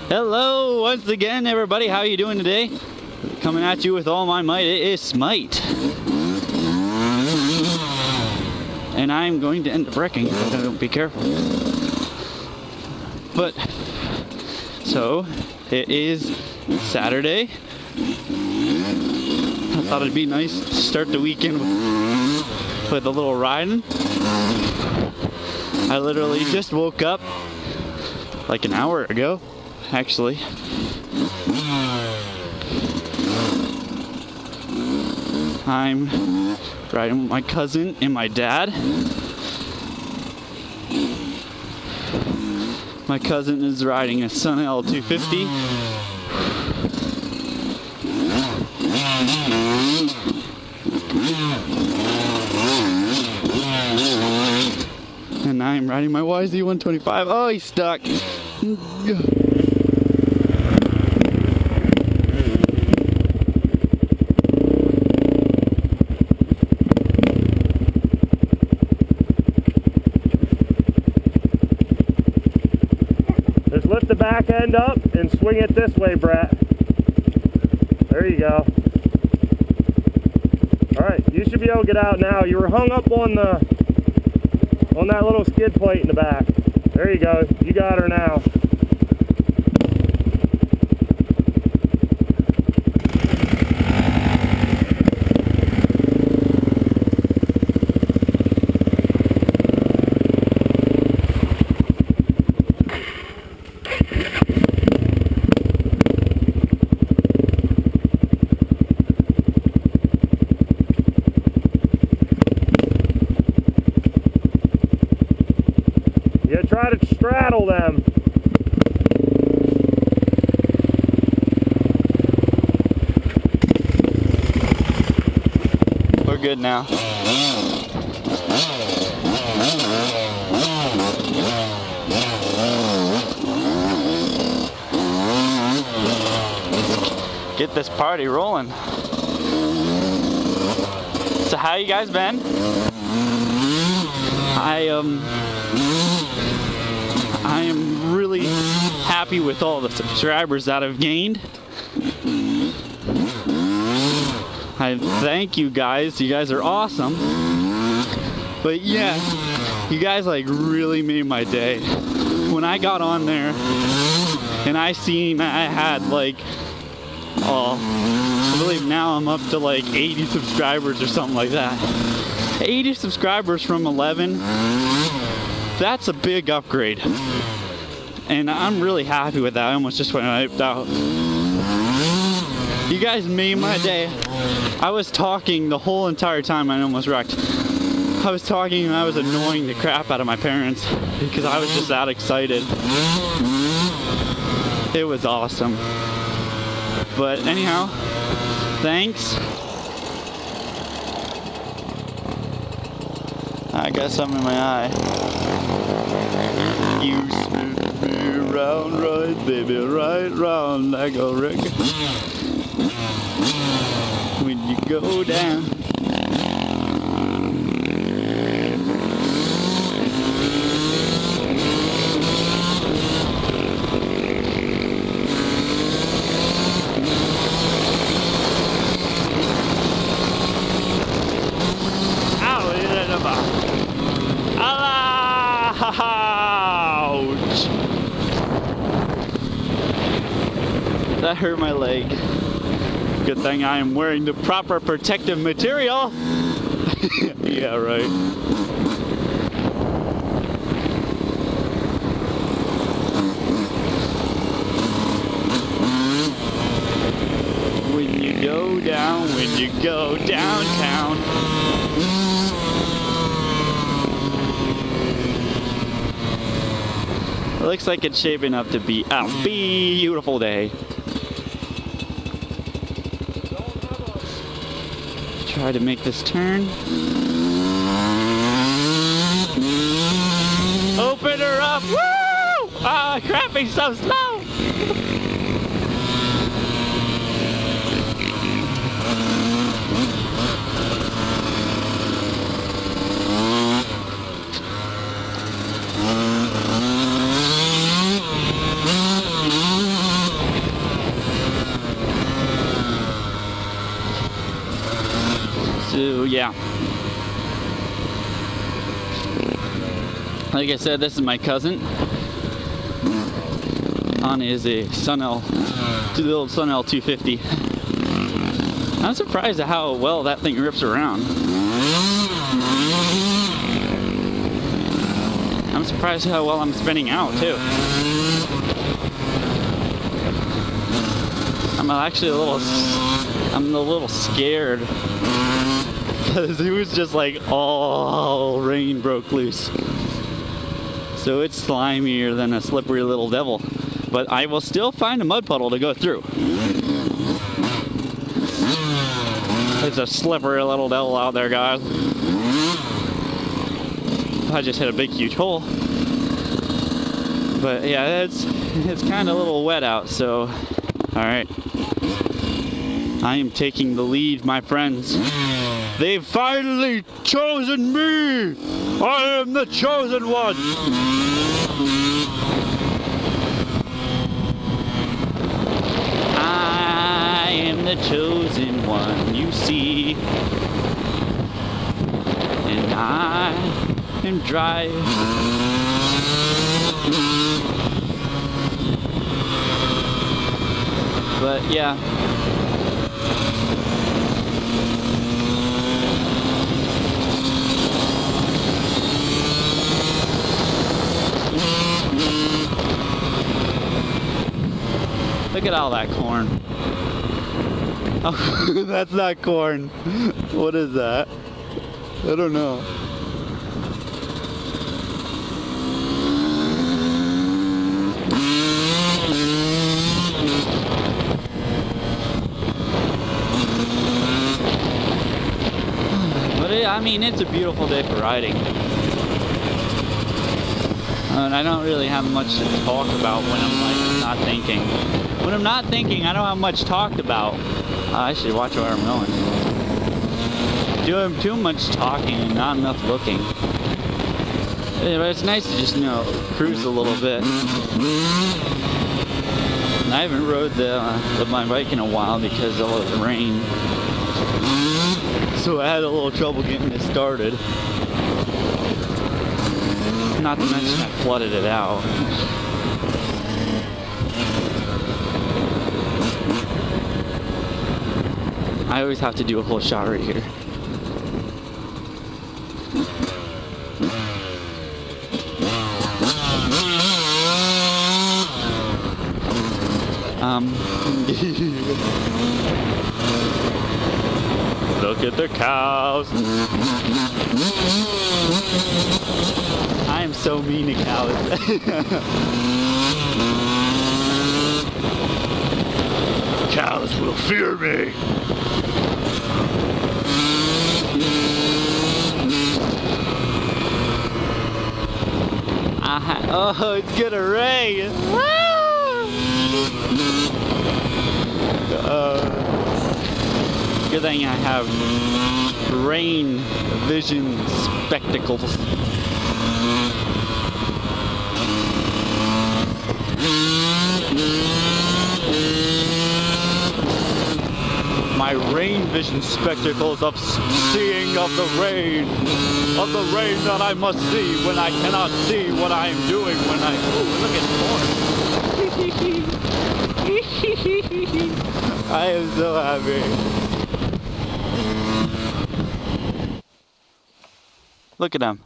Hello once again, everybody. How are you doing today? Coming at you with all my might. It is Smite, and I'm going to end up wrecking if I don't be careful. But so it is Saturday. I thought it'd be nice to start the weekend with a little riding. I literally just woke up like an hour ago, actually. I'm riding with my cousin and my dad. My cousin is riding a Sun L250. And I'm riding my YZ125. Oh, he's stuck. Just lift the back end up and swing it this way, Brett. There you go. Alright, you should be able to get out now. You were hung up on that little skid plate in the back. There you go. You got her now. Yeah, try to straddle them. We're good now. Get this party rolling. So how you guys been? I am really happy with all the subscribers that I've gained. I thank you guys. You guys are awesome. But yeah, you guys like really made my day. When I got on there and I seen I had like, I believe now I'm up to like 80 subscribers or something like that. 80 subscribers from 11. That's a big upgrade. And I'm really happy with that. I almost just went wiped out. You guys made my day. I was talking the whole entire time. I almost wrecked. I was talking and I was annoying the crap out of my parents because I was just that excited. It was awesome. But anyhow, thanks. I got something in my eye. You spin me round, right, baby, right round like a record. When you go down. Ouch! That hurt my leg. Good thing I am wearing the proper protective material. Yeah, right. When you go down, when you go downtown. It looks like it's shaping up to be a beautiful day. Try to make this turn. Open her up! Woo! Ah, crap, he's so slow! yeah. Like I said, this is my cousin. On is a the old Sun-L 250. I'm surprised at how well that thing rips around. I'm surprised how well I'm spinning out too. I'm actually a little scared because it was just like all rain broke loose. So it's slimier than a slippery little devil. But I will still find a mud puddle to go through. It's a slippery little devil out there, guys. I just hit a big, huge hole. But yeah, it's kind of a little wet out, so all right. I am taking the lead, my friends. They've finally chosen me! I am the chosen one! I am the chosen one, you see. And I am driving. But yeah. Look at all that corn. Oh, that's not corn. What is that? I don't know. But I mean, it's a beautiful day for riding. And I don't really have much to talk about when I'm like not thinking. When I'm not thinking, I don't have much talked about. I should watch where I'm going. Doing too much talking and not enough looking. But it's nice to just, you know, cruise a little bit. And I haven't rode my bike in a while because of the rain. So I had a little trouble getting it started. Not to mention I flooded it out. I always have to do a whole shot right here. Look at the cows. I am so mean to cows. Cows will fear me. Oh, it's gonna rain. Good thing I have rain vision spectacles. My rain vision spectacles of seeing of the rain that I must see when I cannot see what I am doing when I... Ooh, look at corn. I am so happy. Look at them.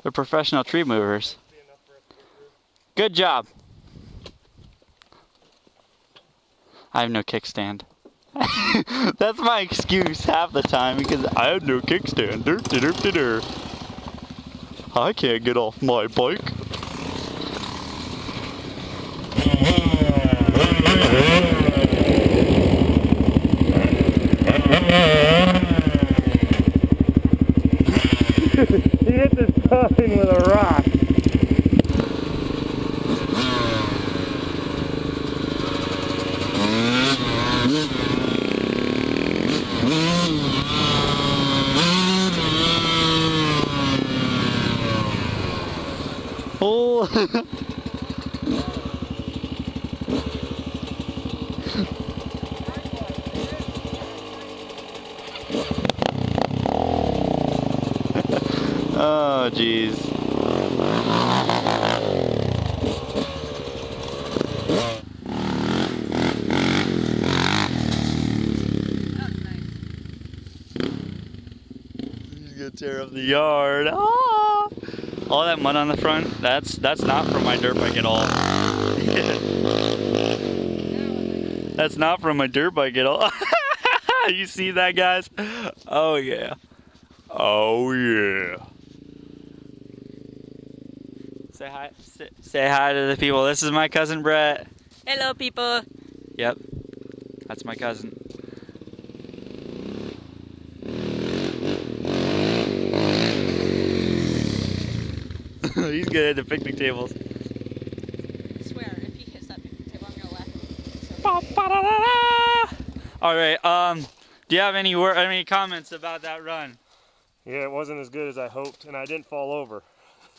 They're professional tree movers. Good job. I have no kickstand. That's my excuse half the time because I have no kickstand. I can't get off my bike. He hit this sign with a rock. Oh. Oh, jeez. He's gonna tear up the yard. Ah! All that mud on the front, that's not from my dirt bike at all. That's not from my dirt bike at all. You see that, guys? Oh yeah. Oh yeah. Say hi. Say hi to the people. This is my cousin Brett. Hello, people. Yep. That's my cousin. He's good at the picnic tables. I swear, if he hits that picnic table, I'm gonna laugh. All right. Do you have any comments about that run? Yeah, it wasn't as good as I hoped, and I didn't fall over.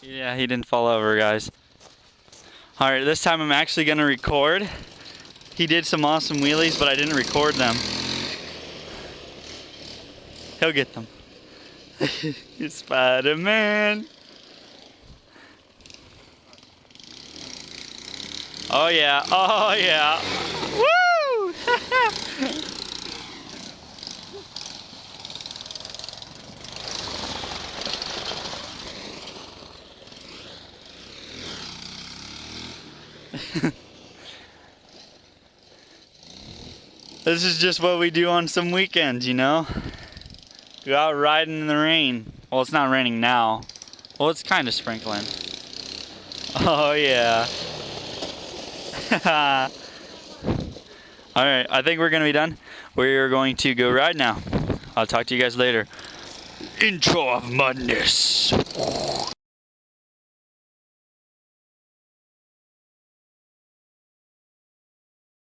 Yeah, he didn't fall over, guys. All right, this time I'm actually gonna record. He did some awesome wheelies, but I didn't record them. He'll get them. Spider-Man. Oh yeah, oh yeah. Woo! This is just what we do on some weekends, you know? Go out riding in the rain. Well, it's not raining now. Well, it's kind of sprinkling. Oh yeah. Alright, I think we're going to be done. We're going to go ride now. I'll talk to you guys later. Intro of Madness.